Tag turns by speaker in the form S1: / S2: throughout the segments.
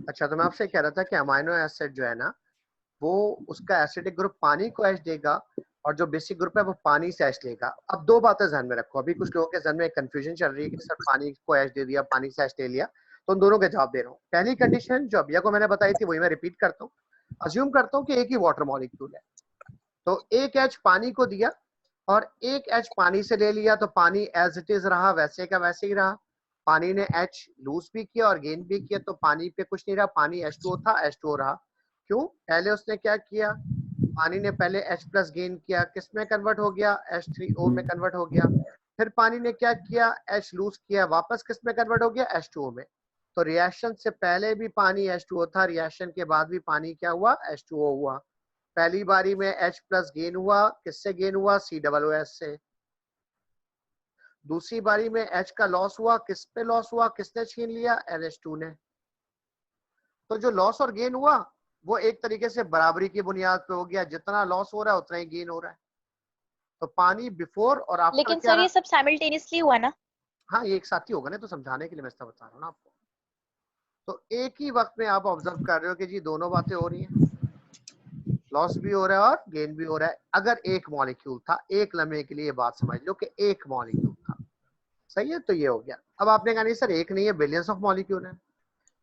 S1: अच्छा, तो मैं आपसे कह रहा था कि अमाइनो एसिड जो है ना, वो उसका एसिडिक ग्रुप पानी को H देगा और जो बेसिक ग्रुप है वो पानी से H लेगा। अब दो बातें ध्यान में रखो, अभी कुछ लोगों के ध्यान में एक कंफ्यूजन चल रही है कि सर पानी को H दे दिया, पानी से H ले लिया, तो उन दोनों के जवाब दे रहा हूँ। पहली कंडीशन जो अभिया को मैंने बताई थी वही मैं रिपीट करता हूँ। अज्यूम करता हूँ कि एक ही वाटर मॉलिक्यूल है, तो एक H पानी को दिया और एक H पानी से ले लिया, तो पानी एज इट इज रहा, वैसे का वैसे ही रहा। पानी ने H लूज भी किया और गेन भी किया, तो पानी पे कुछ नहीं रहा, पानी H2O था, H2O रहा। क्यों? पहले उसने क्या किया, पानी ने पहले H प्लस गेन किया, किस में कन्वर्ट हो गया, H3O में कन्वर्ट हो गया। फिर पानी ने क्या किया, H लूज किया, वापस किस में कन्वर्ट हो गया, H2O में। तो रिएक्शन से पहले भी पानी H2O था, रिएक्शन के बाद भी पानी क्या हुआ, H2O हुआ। पहली बारी में H प्लस गेन हुआ, किससे गेन हुआ, COOH से। दूसरी बारी में H का लॉस हुआ, किस पे लॉस हुआ, किसने छीन लिया, NH2 ने। तो जो लॉस और गेन हुआ वो एक तरीके से बराबरी की बुनियाद पे हो गया, जितना लॉस हो रहा है उतना ही गेन हो रहा है। तो पानी बिफोर और आफ्टर
S2: लेकिन
S1: क्या
S2: सर
S1: रहा?
S2: ये सब साइमल्टेनियसली हुआ ना?
S1: हाँ, ये एक साथ ही होगा ना, तो समझाने के लिए मैं इसका बता रहा हूँ ना आपको। तो एक ही वक्त में आप ऑब्जर्व कर रहे हो कि जी दोनों बातें हो रही हैं, लॉस भी हो रहा है और गेन भी हो रहा है। अगर एक मॉलिक्यूल था, एक लम्हे के लिए बात समझ लो कि एक मॉलिक्यूल था, सही है, तो ये हो गया। अब आपने कहा नहीं सर एक नहीं है, बिलियंस ऑफ मॉलिक्यूल है।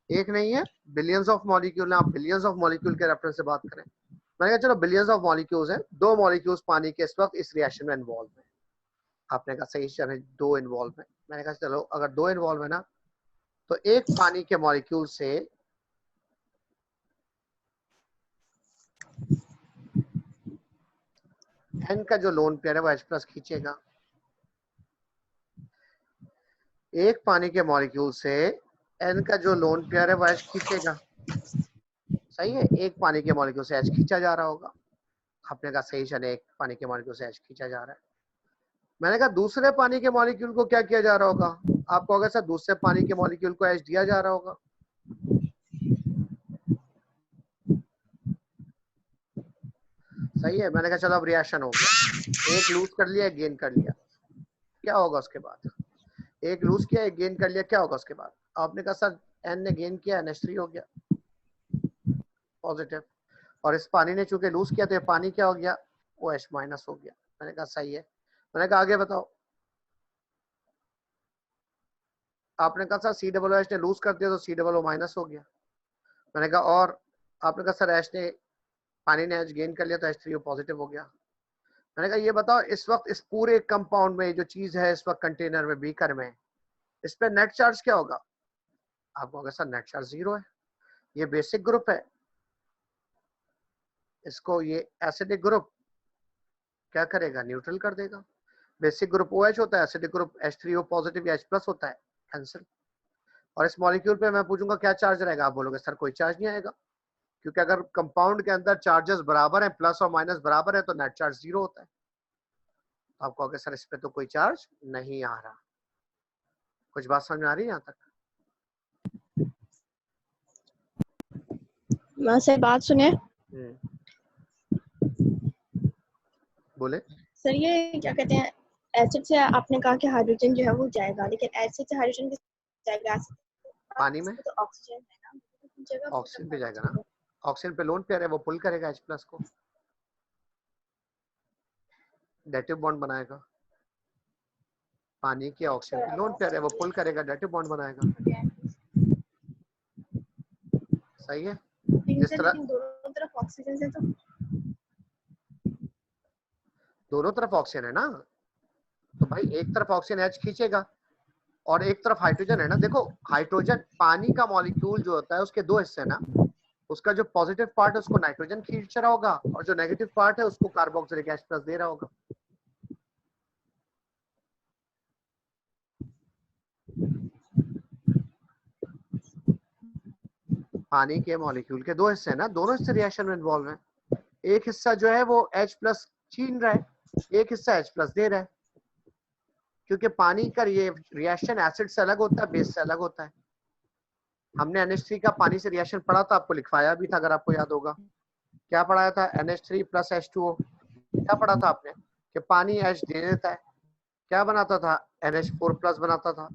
S1: एक नहीं है, बिलियंस ऑफ मॉलिक्यूल है, आप बिलियंस ऑफ मॉलिक्यूल के रेफरेंस से बात करें। मैंने कहा चलो बिलियंस ऑफ मॉलिक्यूल्स हैं, दो मॉलिक्यूल्स पानी के इस वक्त इस रिएक्शन में इन्वॉल्व है। आपने कहा सही चले, दो इन्वॉल्व है। मैंने कहा चलो अगर दो इन्वॉल्व है ना, तो एक पानी के मॉलिक्यूल से N का जो लोन पेयर है वो H प्लस खींचेगा, एक पानी के मॉलिक्यूल से N का जो लोन पेयर है वो H खींचेगा। सही है, एक पानी के मॉलिक्यूल से H खींचा जा रहा होगा। आपने कहा सही चले, एक पानी के मॉलिक्यूल से H खींचा जा रहा है। मैंने कहा दूसरे पानी के मॉलिक्यूल को क्या किया जा रहा होगा? आपको अगर सर दूसरे पानी के मॉलिक्यूल को H दिया जा रहा होगा। सही है, मैंने कहा चलो अब रिएक्शन हो गया, एक लूज कर लिया, एक गेन कर लिया, क्या होगा उसके बाद? एक लूज किया, एक गेन कर लिया, क्या होगा उसके बाद? आपने कहा सर N ने गेन किया, NH3 हो गया पॉजिटिव, और इस पानी ने चूंकि लूज किया तो ये पानी क्या हो गया, OH माइनस हो गया। मैंने कहा सही है। मैंने कहा आगे बताओ। आपने कहा सर COOH ने लूज कर दिया तो COO माइनस हो गया। मैंने कहा और? आपने कहा सर H ने, पानी ने H गेन कर लिया तो H3O पॉजिटिव हो गया। मैंने कहा ये बताओ इस वक्त इस पूरे कंपाउंड में जो चीज है इस वक्त कंटेनर में, बीकर में, इस पे नेट चार्ज क्या होगा? आप कहोगे सर नेट चार्ज 0 है, ये बेसिक ग्रुप है, इसको ये एसिडिक ग्रुप क्या करेगा, न्यूट्रल कर देगा। बेसिक ग्रुप OH होता है, एसिडिक ग्रुप H3O पॉजिटिव या H प्लस होता है, कैंसिल। और इस मॉलिक्यूल पे मैं पूछूंगा क्या चार्ज रहेगा, आप बोलोगे सर कोई चार्ज नहीं आएगा, क्योंकि अगर कंपाउंड के अंदर चार्जेस बराबर है, प्लस और माइनस बराबर है, तो नेट चार्ज 0 होता है। आप कहोगे सर इस पे तो कोई चार्ज नहीं आ रहा। कुछ बात समझ में आ रही है यहाँ तक?
S3: मैं सर बात सुने।
S1: बोले
S3: सर ये क्या कहते हैं, एसिड से आपने कहा कि हाइड्रोजन जो है वो जाएगा, लेकिन एसिड से हाइड्रोजन किस जाएगा?
S1: पानी में
S3: तो ऑक्सीजन है ना,
S1: ऑक्सीजन पे जाएगा ना, ऑक्सीजन पे लोन पेयर है, वो पुल करेगा H प्लस को, डेटिव बॉन्ड बनाएगा। पानी के ऑक्सीजन की लोन पेयर है, वो पुल करेगा, डेटिव बॉन्ड बनाएगा। सही है, जिस तरह
S3: दोनों तरफ ऑक्सीजन है तो
S1: दोनों तरफ ऑक्सीजन है ना, तो भाई एक तरफ ऑक्सीजन H खींचेगा और एक तरफ हाइड्रोजन है ना। देखो हाइड्रोजन, पानी का मॉलिक्यूल जो होता है उसके दो हिस्से ना, उसका जो पॉजिटिव पार्ट है उसको नाइट्रोजन खींच रहा होगा और जो नेगेटिव पार्ट है उसको कार्बोक्सिलिक H प्लस दे रहा होगा। पानी के मॉलिक्यूल के दो हिस्से हैं ना, दोनों हिस्से रिएक्शन में इन्वॉल्व हैं। एक हिस्सा जो है वो H प्लस छीन रहा है, एक हिस्सा H प्लस दे रहा है, क्योंकि पानी का ये रिएक्शन एसिड से अलग होता है, बेस से अलग होता है। हमने NH3 का पानी से रिएक्शन पढ़ा था, आपको लिखवाया भी था अगर आपको याद होगा। क्या पढ़ाया था? NH3 plus H2O। क्या पढ़ा था आपने कि पानी H दे देता है, क्या बनाता था, NH4 प्लस बनाता था।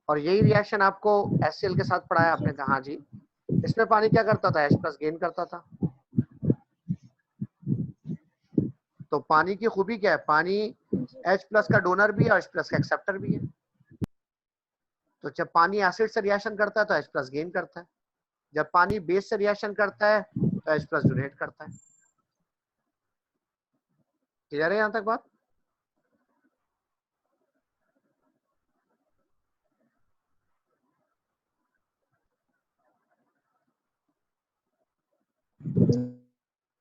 S1: और यही रिएक्शन आपको HCl के साथ पढ़ाया आपने कहा, हाँ जी। इसमें पानी क्या करता था, H+ गेन करता था। तो पानी की खूबी क्या है, पानी H+ का डोनर भी है और H+ का एक्सेप्टर भी है। तो जब पानी एसिड से रिएक्शन करता है तो H+ गेन करता है, जब पानी बेस से रिएक्शन करता है तो H+ डोनेट करता है। क्लियर है यहाँ तक बात?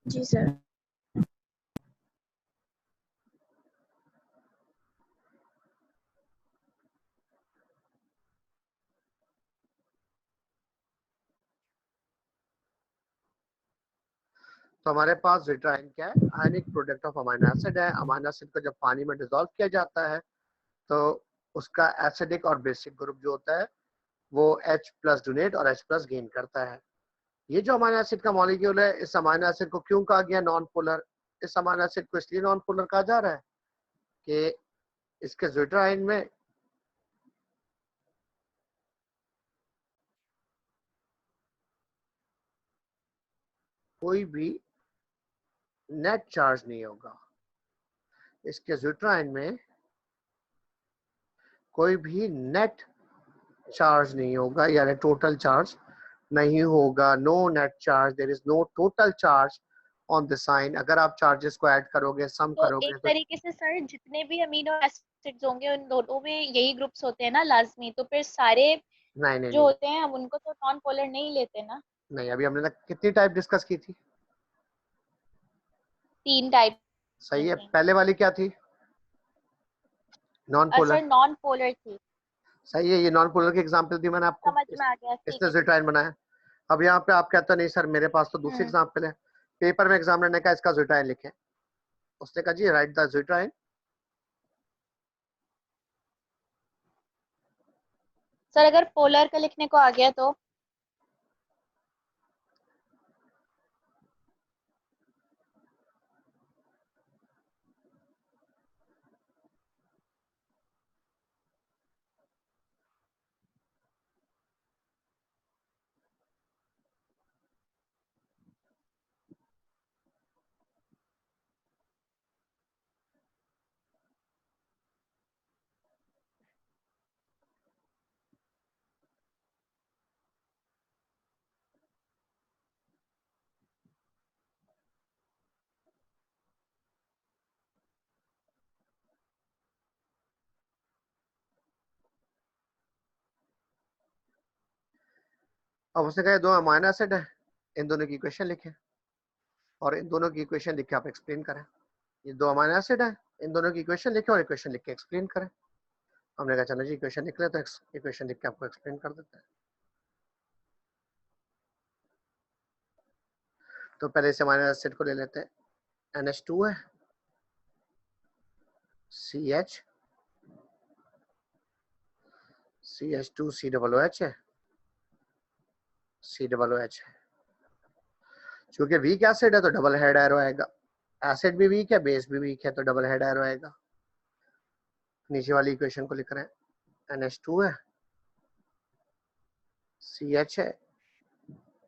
S3: जी सर।
S1: तो हमारे पास ज़िट्राइन क्या है, ionic product of amino acid है। अमीनो एसिड को जब पानी में डिसॉल्व किया जाता है तो उसका एसिडिक और बेसिक ग्रुप जो होता है वो H+ डोनेट और H+ गेन करता है। ये जो अमीनो एसिड का मॉलिक्यूल है, इस अमीनो एसिड को क्यों कहा गया नॉन पोलर? इस अमीनो एसिड को इसलिए नॉन पोलर कहा जा रहा है कि इसके ज़िट्राइन में कोई भी नेट चार्ज नहीं होगा। इसके ज़िट्राइन में कोई भी नेट चार्ज नहीं होगा, यानी टोटल चार्ज नहीं होगा। No net charge, there is no total charge on the sign. अगर आप चार्जेस को ऐड करोगे, सम
S2: तो
S1: करोगे
S2: एक
S1: तो
S2: तरीके से सर जितने भी अमीनो एसिड्स होंगे उन दोनों में यही ग्रुप्स होते हैं ना लाजमी, तो फिर सारे
S1: नहीं नहीं
S2: जो
S1: नहीं
S2: होते हैं हम उनको तो नॉन पोलर नहीं लेते ना।
S1: नहीं, अभी हमने कितनी टाइप डिस्कस की थी?
S2: 3 टाइप
S1: सही
S2: की
S1: है।
S2: थी।
S1: पहले वाली क्या थी? Non polar.
S2: Sir non polar थी।
S1: सही है, ये नॉन पोलर की एग्जांपल दी मैंने आपको,
S2: समझ में आ गया, ठीक
S1: इसने
S2: है।
S1: ज़िट्राइन बनाया। अब यहाँ पे आप कहते नहीं सर मेरे पास तो दूसरी एग्जांपल है। पेपर में एग्जामिनर ने कहा इसका ज़िट्राइन लिखे, उसने कहा जी राइट द ज़िट्राइन।
S2: सर अगर पोलर का लिखने को आ गया तो
S1: अब उसने कहा दो अमीनो एसिड है, इन दोनों की इक्वेशन लिखे और इन दोनों की इक्वेशन लिख के आप एक्सप्लेन करें। ये दो अमीनो एसिड है, इन दोनों की इक्वेशन लिखे और इक्वेशन लिख के एक्सप्लेन करें। हमने कहा चलो जी इक्वेशन लिख ले, तो इक्वेशन लिख के आपको एक्सप्लेन कर देते हैं। तो पहले इस अमीनो एसिड को ले लेते हैं। NH2 है, CH, CH2 COOH है, COOH है। क्योंकि वीक एसिड है तो डबल हेड एरो आएगा। एसिड भी वीक है, बेस भी वीक है, तो डबल हेड एरो आएगा। नीचे वाली इक्वेशन को लिख रहे हैं। NH2 है, CH है,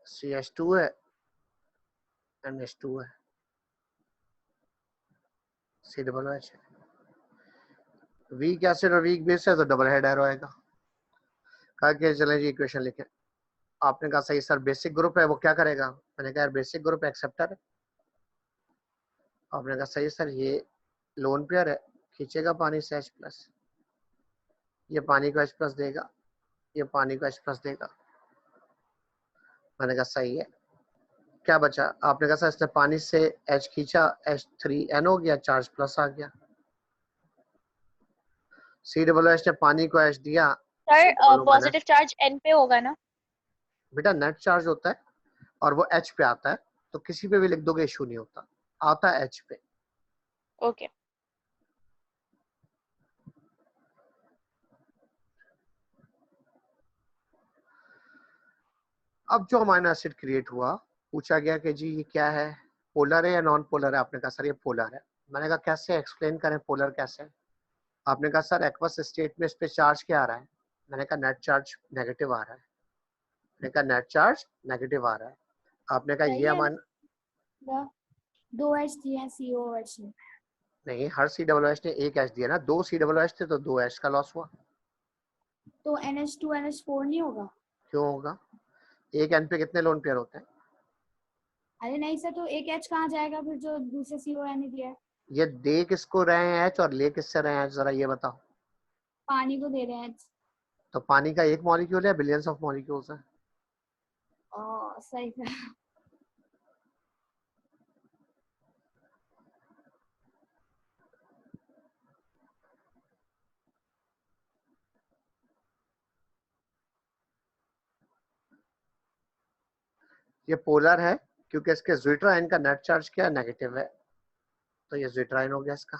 S1: CH2 है, NH2 है, COOH है। वीक एसिड और वीक बेस है तो डबल हेड एरो आएगा। कहा कि चले जी इक्वेशन लिखें। आपने कहा सही सर बेसिक ग्रुप है वो क्या करेगा? मैंने कहा यार बेसिक ग्रुप एक्सेप्टर है। आपने कहा सही सर ये लोन पेयर है, खींचेगा पानी से H+, ये पानी को H+ देगा, ये पानी को H+ देगा। मैंने कहा सही है। क्या बचा? आपने कहा सर इसने पानी से H खींचा, H3N हो गया, चार्ज प्लस आ गया। COOH ने पानी को H दिया,
S2: sir
S1: COO
S2: positive
S1: minus.
S2: Charge N पे होगा ना।
S1: बेटा नेट चार्ज होता है और वो H पे आता है, तो किसी पे भी लिख दोगे इशू नहीं होता, आता है H पे।
S2: ओके।
S1: अब जो अमीनो एसिड क्रिएट हुआ, पूछा गया कि जी ये क्या है, पोलर है या नॉन पोलर है? आपने कहा सर ये पोलर है। मैंने कहा कैसे एक्सप्लेन करें पोलर कैसे? आपने कहा सर एक्वस स्टेट में इस पे चार्ज क्या आ रहा है? मैंने कहा नेट चार्ज नेगेटिव आ रहा है, मैंने कहा नेट चार्ज नेगेटिव आ रहा है, आपने कहा ये अमाइन
S4: दो एच दिया COH ने।
S1: नहीं, हर COOH ने एक एच दिया ना, 2 COOH थे तो 2 एच का लॉस हुआ।
S4: तो NH2 NH4 नहीं होगा?
S1: क्यों होगा? एक एन पे कितने लोन पेयर होते हैं?
S4: अरे नहीं सर, तो एक H कहाँ जाएगा फिर जो दूसरे CON ने दिया है?
S1: ये दे किसको रहे हैं एच और ले किससे रहे हैं एच, जरा ये बताओ।
S4: पानी को दे रहे हैं H।
S1: तो पानी का एक मॉलिक्यूल है, बिलियंस ऑफ मॉलिक्यूल्स है।
S4: सही है।
S1: ये पोलर है क्योंकि इसके ज्विटर आयन का नेट चार्ज क्या नेगेटिव है, तो ये ज्विटर आयन हो गया इसका।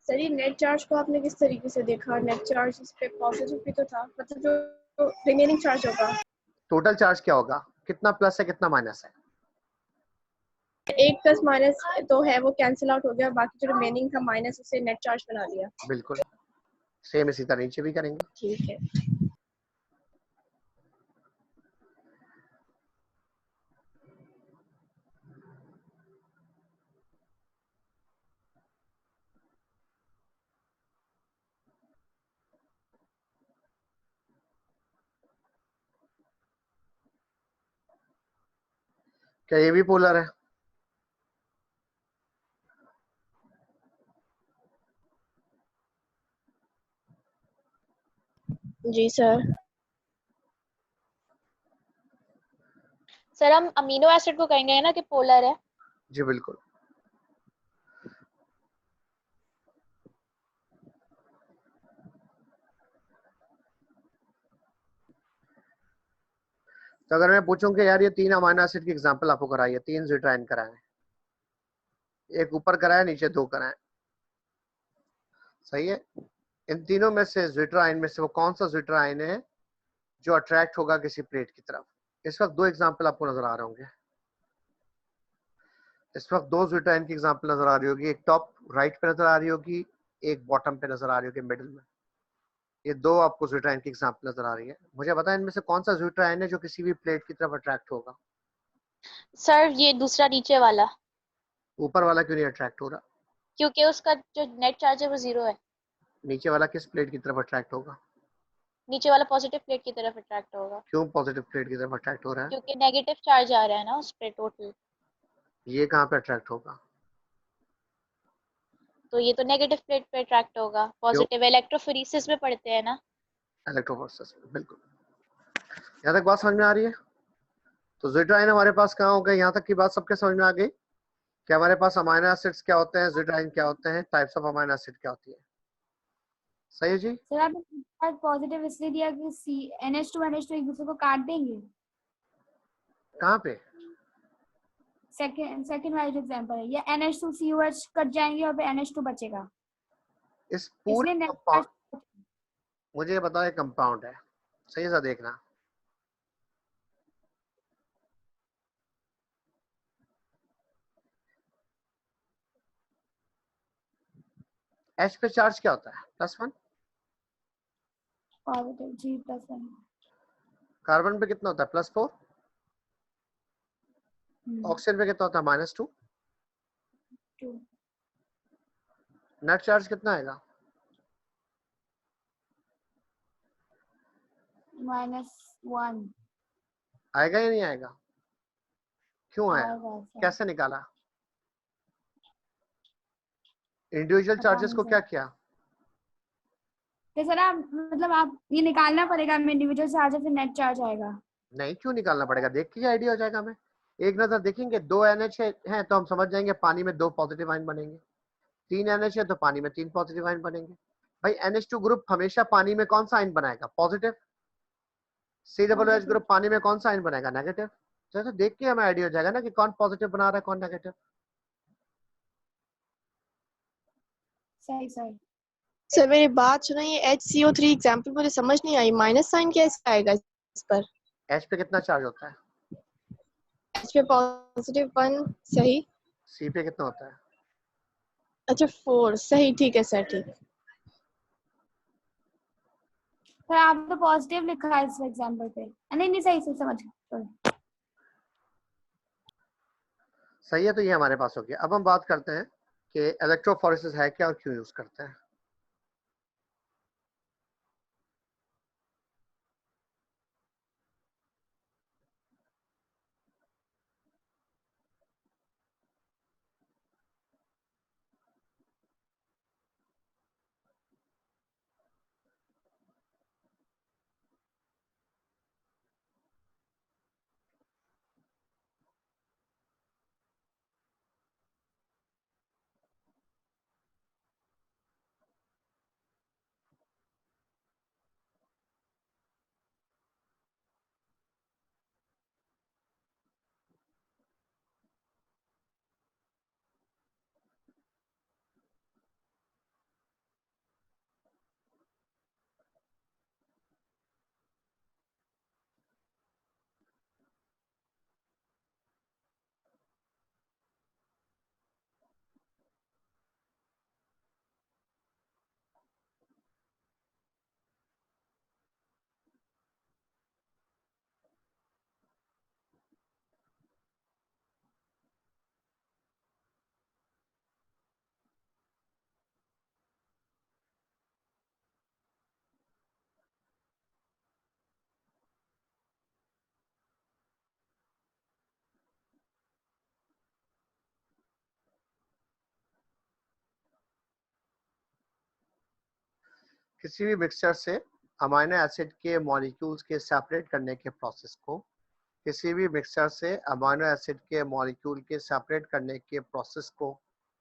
S3: सर ये नेट चार्ज को आपने किस तरीके से देखा? नेट चार्ज इस पे पॉजिटिव भी तो था, मतलब जो रिमेनिंग चार्ज होगा।
S1: टोटल चार्ज क्या होगा, कितना प्लस है कितना माइनस है?
S3: एक प्लस माइनस तो है वो कैंसिल आउट हो गया, बाकी जो रिमेनिंग था माइनस उसे नेट चार्ज बना दिया।
S1: बिल्कुल सेम इसी तरह नीचे भी करेंगे।
S3: ठीक है।
S1: क्या ये भी पोलर है?
S3: जी सर।
S2: सर हम अमीनो एसिड को कहेंगे ना कि पोलर है।
S1: जी बिल्कुल। तो अगर मैं पूछूं कि यार ये 3 अमीनो एसिड की एग्जांपल आपको कराइए, 3 ज्विटराइन कराए, एक ऊपर कराया नीचे 2 कराए, सही है? इन तीनों में से ज्विटराइन में से वो कौन सा ज्विटराइन है जो अट्रैक्ट होगा किसी प्लेट की तरफ? इस वक्त 2 एग्जांपल आपको नजर आ रहे होंगे। इस वक्त 2 ज्विटराइन की एग्जांपल नजर आ रही होगी, एक टॉप राइट पे नजर आ रही होगी, एक बॉटम पे नजर आ रही होगी मिडिल में। ये 2 आपको ज्विटराइन की एग्जांपल नजर आ रही है। मुझे बताएं इनमें से कौन सा ज्विटराइन है जो किसी भी प्लेट की तरफ अट्रैक्ट होगा?
S2: सर ये दूसरा नीचे वाला,
S1: ऊपर वाला क्यों नहीं अट्रैक्ट हो रहा?
S2: क्योंकि उसका जो नेट चार्ज है वो 0 है।
S1: नीचे वाला किस प्लेट की तरफ अट्रैक्ट होगा?
S2: नीचे वाला पॉजिटिव प्लेट की तरफ अट्रैक्ट होगा,
S1: क्यों पॉजिटिव प्लेट की तरफ अट्रैक्ट हो रहा है?
S2: क्योंकि नेगेटिव चार्ज आ रहा है ना उस पे टोटल।
S1: ये कहाँ पे अट्रैक्ट होगा?
S2: तो ये तो नेगेटिव प्लेट पे अट्रैक्ट होगा।
S1: क्यों?
S2: पॉजिटिव इलेक्ट्रोफोरेसिस में पढ़ते हैं ना।
S1: इलेक्ट्रोफोरेसिस, बिल्कुल। यहाँ तक बात समझ में आ रही है? तो ज्विटराइन हमारे पास कहाँ हो गए? यहाँ तक की बात सबके समझ में आ गई कि हमारे पास अमीनो एसिड्स क्या होते हैं, ज्विटराइन क्या होते हैं, टाइप्स ऑफ अमीनो एसिड क्या होती है। सही है जी?
S4: सर आपने पॉजिटिव इसलिए दिया कि NH2 NH2 एक दूसरे को काट देंगे।
S1: कहाँ पे?
S4: सेकंड वाला जो एग्जांपल है, ये NH2 COH कट जाएंगे और फिर NH2 बचेगा,
S1: इस पूरे
S4: इसलिए
S1: कंपाउंड, मुझे ये बताओ, ये कंपाउंड है, सही सा देखना। एच पे चार्ज क्या होता है? +1।
S4: Positive G+1।
S1: कार्बन पे कितना होता है? +4। ऑक्सीजन पे कितना होता है? -2।
S4: 2
S1: नेट चार्ज कितना आएगा?
S4: -1
S1: आएगा या नहीं आएगा? क्यों आया?
S4: आएगा सर।
S1: कैसे निकाला? इंडिविजुअल
S4: पता
S1: चार्जेस
S4: नहीं
S1: को
S4: सर।
S1: क्या किया?
S4: तो सर आप मतलब आप ये निकालना पड़ेगा, हमें इंडिविजुअल चार्ज से नेट चार्ज आएगा।
S1: नहीं, क्यों निकालना पड़ेगा? देख के आइडिया हो जाएगा हमें। एक नजर देखेंगे, 2 NH है तो हम समझ जाएंगे पानी में 2 पॉजिटिव आयन बनेंगे। 3 NH है तो पानी में 3 पॉजिटिव आयन बनेंगे। भाई NH2 ग्रुप हमेशा पानी में कौन सा आयन बनाएगा? पॉजिटिव। COOH ग्रुप पानी में कौन सा आयन बनाएगा? नेगेटिव। तो देख के हमें आइडिया हो जाएगा ना कि कौन पॉजिटिव बना रहा है कौन नेगेटिव।
S4: सही सर।
S3: सर मेरी बात सुनो, ये HCO3 एग्जांपल मुझे समझ नहीं आई, माइनस साइन कैसे आएगा इस पर?
S1: H पे कितना चार्ज होता है?
S3: H पे +1 सही।
S1: C पे कितना होता है?
S3: अच्छा 4 सही, ठीक है सर, ठीक है।
S4: सर आप तो पॉजिटिव लिखा है इस एग्जाम्पल पे। नहीं नहीं, सही सही समझ गए।
S1: सही है, तो ये हमारे पास हो गया। अब हम बात करते हैं कि इलेक्ट्रोफोरेसिस है क्या और क्यों यूज करते हैं। किसी भी मिक्सचर से अमाइनो एसिड के मॉलिक्यूल्स के सेपरेट करने के प्रोसेस को, किसी भी मिक्सचर से अमाइनो एसिड के मॉलिक्यूल के सेपरेट करने के प्रोसेस को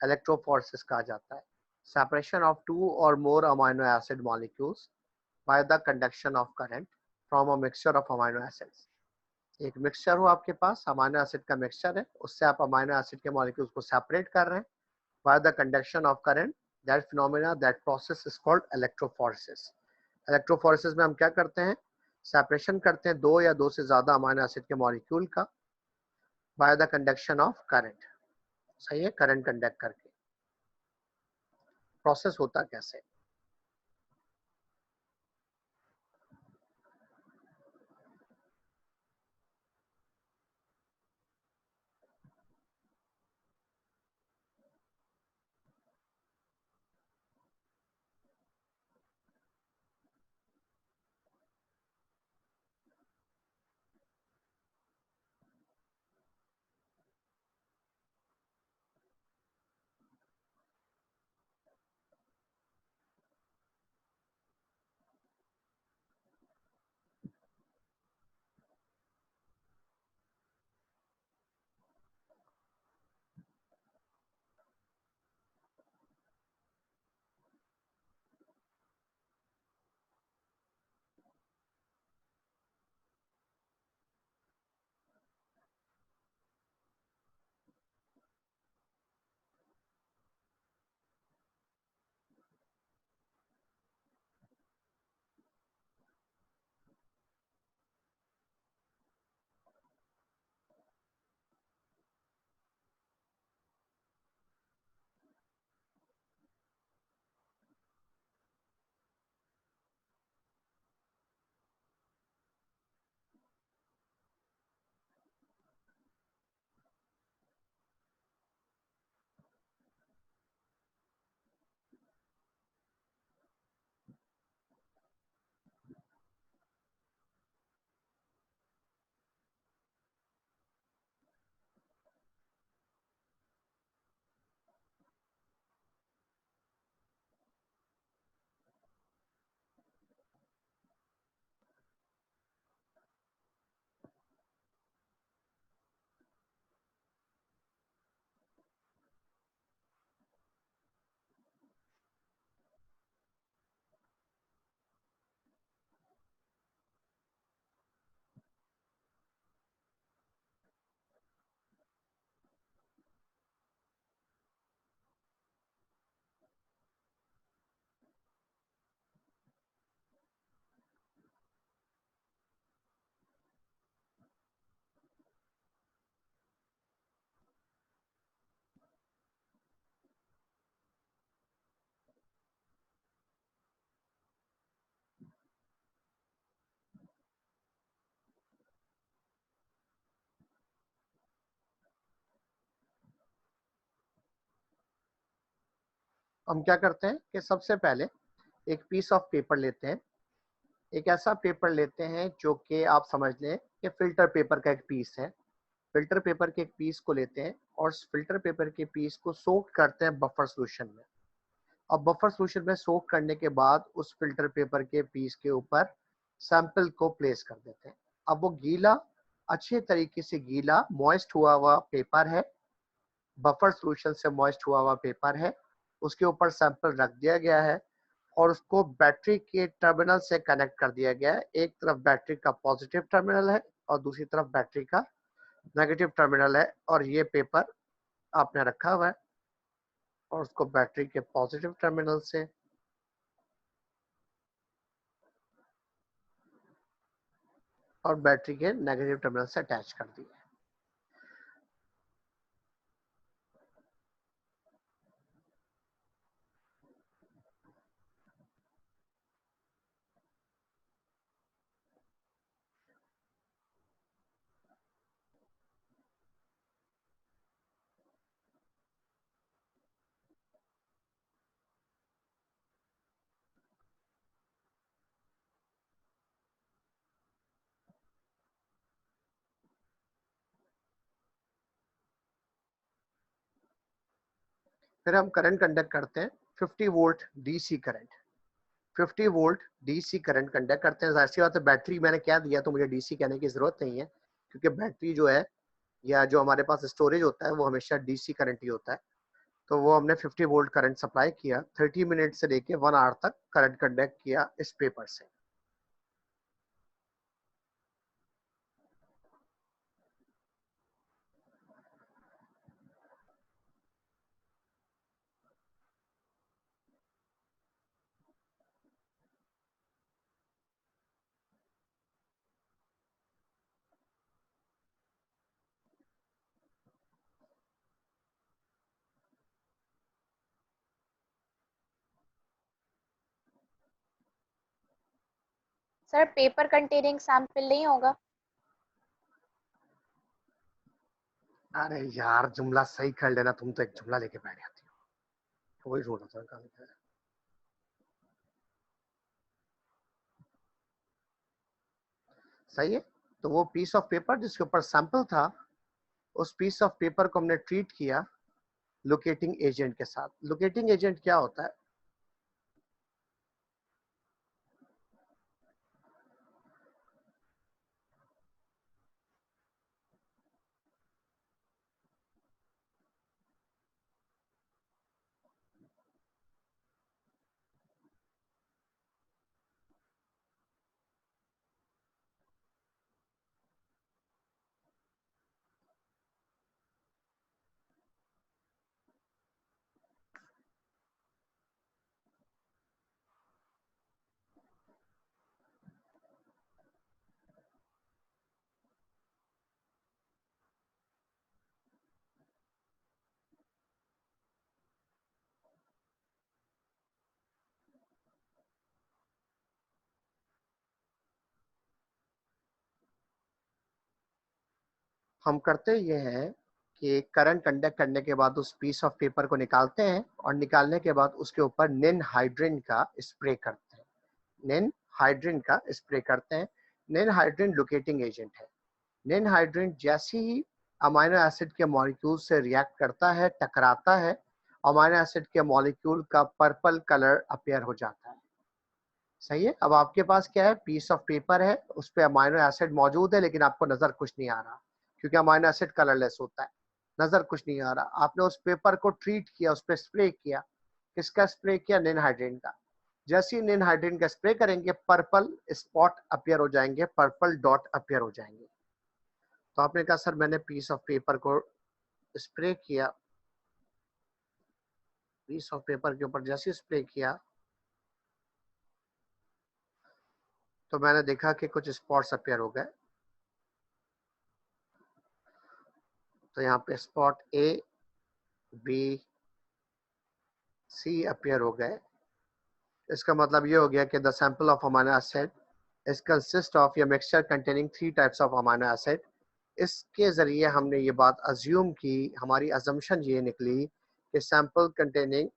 S1: इलेक्ट्रोफोरेसिस कहा जाता है। Separation of two or more amino acid molecules by the conduction of current from a mixture of amino acids. एक मिक्सचर हो आपके पास, अमाइनो एसिड का मिक्सचर है, उससे आप अमाइनो एसिड के मॉलिक्यूल्स को सेपरेट कर रहे हैं by the conduction of current. That phenomena, that process is called electrophoresis. Electrophoresis में हम क्या करते हैं, सेपरेशन करते हैं दो या दो से ज्यादा अमाइनो एसिड के मॉलिक्यूल का bye the conduction of current. सही है, करंट कंडक्ट करके। प्रोसेस होता कैसे? हम क्या करते हैं कि सबसे पहले एक पीस ऑफ पेपर लेते हैं, एक ऐसा पेपर लेते हैं जो कि आप समझ लें कि फिल्टर पेपर का एक पीस है। फिल्टर पेपर के एक पीस को लेते हैं और उस फिल्टर पेपर के पीस को सोक करते हैं बफर सोल्यूशन में। अब बफर सोल्यूशन में सोक करने के बाद उस फिल्टर पेपर के पीस के ऊपर सैंपल को प्लेस कर देते हैं। अब वो गीला, अच्छे तरीके से गीला मॉइस्ट हुआ हुआ पेपर है, बफर सोल्यूशन से मॉइस्ट हुआ हुआ पेपर है, उसके ऊपर सैंपल रख दिया गया है और उसको बैटरी के टर्मिनल से कनेक्ट कर दिया गया है। एक तरफ बैटरी का पॉजिटिव टर्मिनल है और दूसरी तरफ बैटरी का नेगेटिव टर्मिनल है, और ये पेपर आपने रखा हुआ है और उसको बैटरी के पॉजिटिव टर्मिनल से और बैटरी के नेगेटिव टर्मिनल से अटैच कर दिया। फिर हम करंट कंडक्ट करते हैं 50 volt DC current. 50 volt DC current conduct करते हैं। जाहिर सी बात है, बैटरी मैंने क्या दिया तो मुझे डीसी कहने की जरूरत नहीं है, क्योंकि बैटरी जो है या जो हमारे पास स्टोरेज होता है वो हमेशा डीसी करंट ही होता है। तो वो हमने 50 वोल्ट करंट सप्लाई किया, 30 मिनट से लेके 1 आवर तक करंट कंडक्ट किया इस पेपर से।
S2: सर पेपर कंटेनिंग सैंपल नहीं होगा?
S1: अरे यार, जुमला सही कर लेना, तुम तो एक जुमला लेके बैठ जाती हो। वही ढूंढ रहा था कहाँ लिखा है। सही है। तो वो पीस ऑफ पेपर जिसके ऊपर सैंपल था, उस पीस ऑफ पेपर को हमने ट्रीट किया लोकेटिंग एजेंट के साथ। लोकेटिंग एजेंट क्या होता है? हम करते ये हैं कि करंट कंडक्ट करने के बाद उस पीस ऑफ पेपर को निकालते हैं और निकालने के बाद उसके ऊपर निन हाइड्रिन का स्प्रे करते हैं। निन हाइड्रिन का स्प्रे करते हैं। निन हाइड्रिन लोकेटिंग एजेंट है। निन हाइड्रिन जैसे ही अमाइनो एसिड के मॉलिक्यूल से रिएक्ट करता है, टकराता है, अमाइनो एसिड के मॉलिक्यूल का पर्पल कलर अपीयर हो जाता है। सही है। अब आपके पास क्या है? पीस ऑफ पेपर है, उस पे अमाइनो एसिड मौजूद है, लेकिन आपको नजर कुछ नहीं आ रहा, क्योंकि अमाइनो एसिड कलरलेस होता है। नजर कुछ नहीं आ रहा। आपने उस पेपर को ट्रीट किया, उस पर स्प्रे किया। किसका स्प्रे किया? निन हाइड्रिन का। जैसे ही निन हाइड्रिन का स्प्रे करेंगे, पर्पल स्पॉट अपीयर हो जाएंगे, पर्पल डॉट अपीयर हो जाएंगे। तो आपने कहा सर मैंने पीस ऑफ पेपर को स्प्रे किया, पीस ऑफ पेपर के ऊपर जैसे स्प्रे किया तो मैंने देखा कि कुछ स्पॉट्स अपीयर हो गए। तो यहाँ पे spot A, B, C appear हो गए। इसका मतलब ये हो गया कि the sample of amino acid is consist of या mixture containing 3 types of amino acid. इसके जरिए हमने ये बात अज्यूम की, हमारी अजम्पशन ये निकली कि sample containing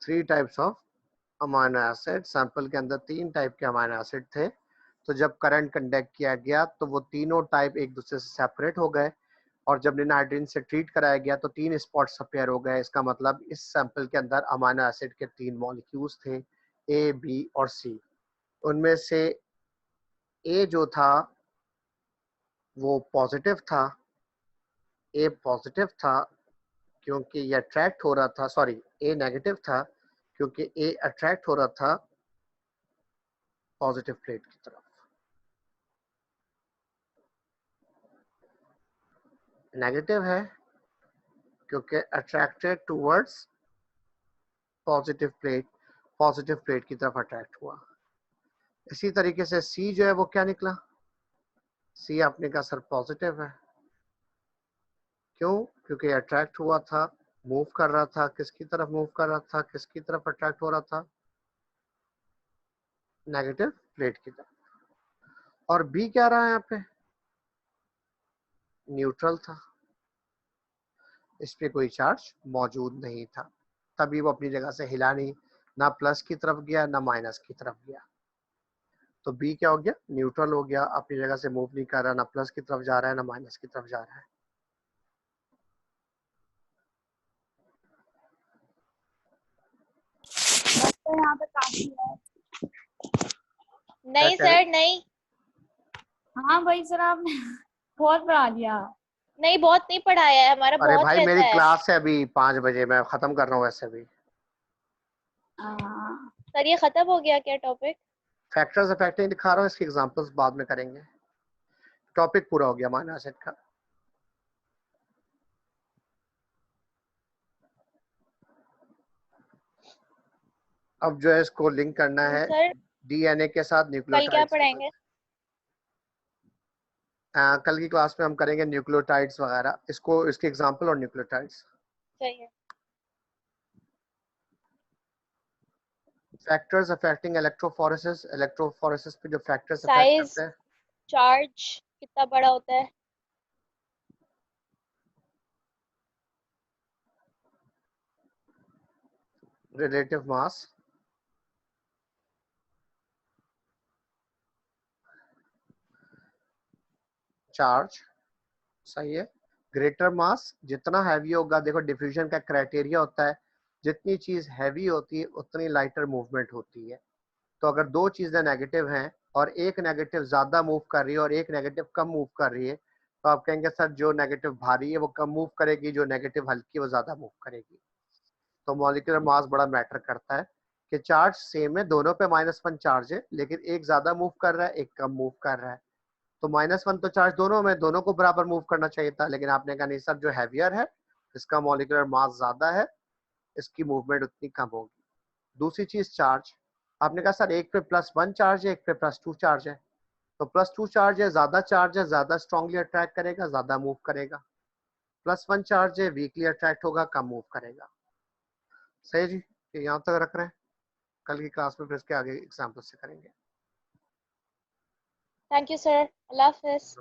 S1: 3 types of amino acid, sample के अंदर 3 टाइप के अमाइनो एसिड थे। तो जब करंट कंडक्ट किया गया तो वो तीनों टाइप एक दूसरे से सेपरेट हो गए, और जब निनाइट्रीन से ट्रीट कराया गया तो 3 स्पॉट्स अपीयर हो गए। इसका मतलब इस सैंपल के अंदर अमाइनो एसिड के 3 मॉलिक्यूल्स थे, ए, बी और सी। उनमें से ए जो था वो पॉजिटिव था, ए पॉजिटिव था क्योंकि ये अट्रैक्ट हो रहा था, सॉरी ए नेगेटिव था क्योंकि ए अट्रैक्ट हो रहा था पॉजिटिव प्लेट की तरफ। नेगेटिव है क्योंकि अट्रैक्टेड टूवर्ड्स पॉजिटिव प्लेट की तरफ अट्रैक्ट हुआ। इसी तरीके से सी जो है वो क्या निकला, सी आपने कहा सर पॉजिटिव है। क्यों? क्योंकि अट्रैक्ट हुआ था, मूव कर रहा था, किसकी तरफ मूव कर रहा था, किसकी तरफ अट्रैक्ट हो रहा था, नेगेटिव प्लेट की तरफ। और बी क्या रहा है यहाँ पे, न्यूट्रल था, इस पे कोई चार्ज मौजूद नहीं था, तभी वो अपनी जगह से हिला नहीं, ना प्लस की तरफ गया ना माइनस की तरफ गया। तो बी क्या हो गया, न्यूट्रल हो गया, अपनी जगह से मूव नहीं कर रहा, ना प्लस की तरफ जा रहा है ना माइनस की तरफ जा रहा है।
S4: तो यहाँ पे काफी है।
S2: नहीं
S1: क्या कह रहे?
S2: सर नहीं,
S4: हाँ भाई सर आपने बहुत पढ़ा दिया।
S2: नहीं बहुत नहीं पढ़ाया है, हमारा
S1: अरे
S2: बहुत
S1: भाई मेरी
S2: रहता है।
S1: क्लास है अभी 5 बजे, मैं खत्म कर रहा हूँ वैसे भी।
S4: हाँ,
S2: सर ये खत्म हो गया क्या टॉपिक?
S1: फैक्टर्स अफेक्टिंग दिखा रहा हूँ, इसके एग्जांपल्स बाद में करेंगे। टॉपिक पूरा हो गया अमाइनो एसिड का। अब जो है इसको लिंक करना है
S2: सर
S1: डीएनए के साथ
S2: कल क्या
S1: न्यूक्लियोटाइड्स के
S2: पढ़ाएंगे?
S1: साथ। कल की क्लास में हम करेंगे न्यूक्लियोटाइड्स वगैरह, इसको इसके एग्जांपल और न्यूक्लियोटाइड्स।
S2: चाहिए।
S1: फैक्टर्स अफेक्टिंग इलेक्ट्रोफोरेसिस, इलेक्ट्रोफोरेसिस पे जो फैक्टर्स अफेक्ट
S2: साइज,
S1: करते हैं,
S2: चार्ज कितना बड़ा होता है?
S1: रिलेटिव मास, चार्ज, सही है। ग्रेटर मास, जितना हैवी होगा, देखो डिफ्यूजन का क्राइटेरिया होता है, जितनी चीज हैवी होती है उतनी लाइटर मूवमेंट होती है। तो अगर दो चीजें नेगेटिव हैं और एक नेगेटिव ज्यादा मूव कर रही है और एक नेगेटिव कम मूव कर रही है, तो आप कहेंगे सर जो नेगेटिव भारी है वो कम मूव करेगी, जो नेगेटिव हल्की है वो ज्यादा मूव करेगी। तो मॉलिक्यूलर मास बड़ा मैटर करता है कि चार्ज सेम है, दोनों पे -1 चार्ज है, लेकिन एक ज्यादा मूव कर रहा है एक कम मूव कर रहा है। तो -1 तो चार्ज दोनों में, दोनों को बराबर मूव करना चाहिए था, लेकिन आपने कहा नहीं सर जो हैवियर है इसका मॉलिक्यूलर मास ज्यादा है, इसकी मूवमेंट उतनी कम होगी। दूसरी चीज चार्ज, आपने कहा सर एक पे +1 चार्ज है एक पे +2 चार्ज है, तो +2 चार्ज है, ज्यादा चार्ज है, ज्यादा स्ट्रांगली अट्रैक्ट करेगा, ज्यादा मूव करेगा। +1 चार्ज है, वीकली अट्रैक्ट होगा, कम मूव करेगा। सही जी, ये यहाँ तक रख रहे हैं, कल की क्लास में फिर इसके आगे एग्जाम्पल से करेंगे।
S2: Thank you sir, Allah Hafiz.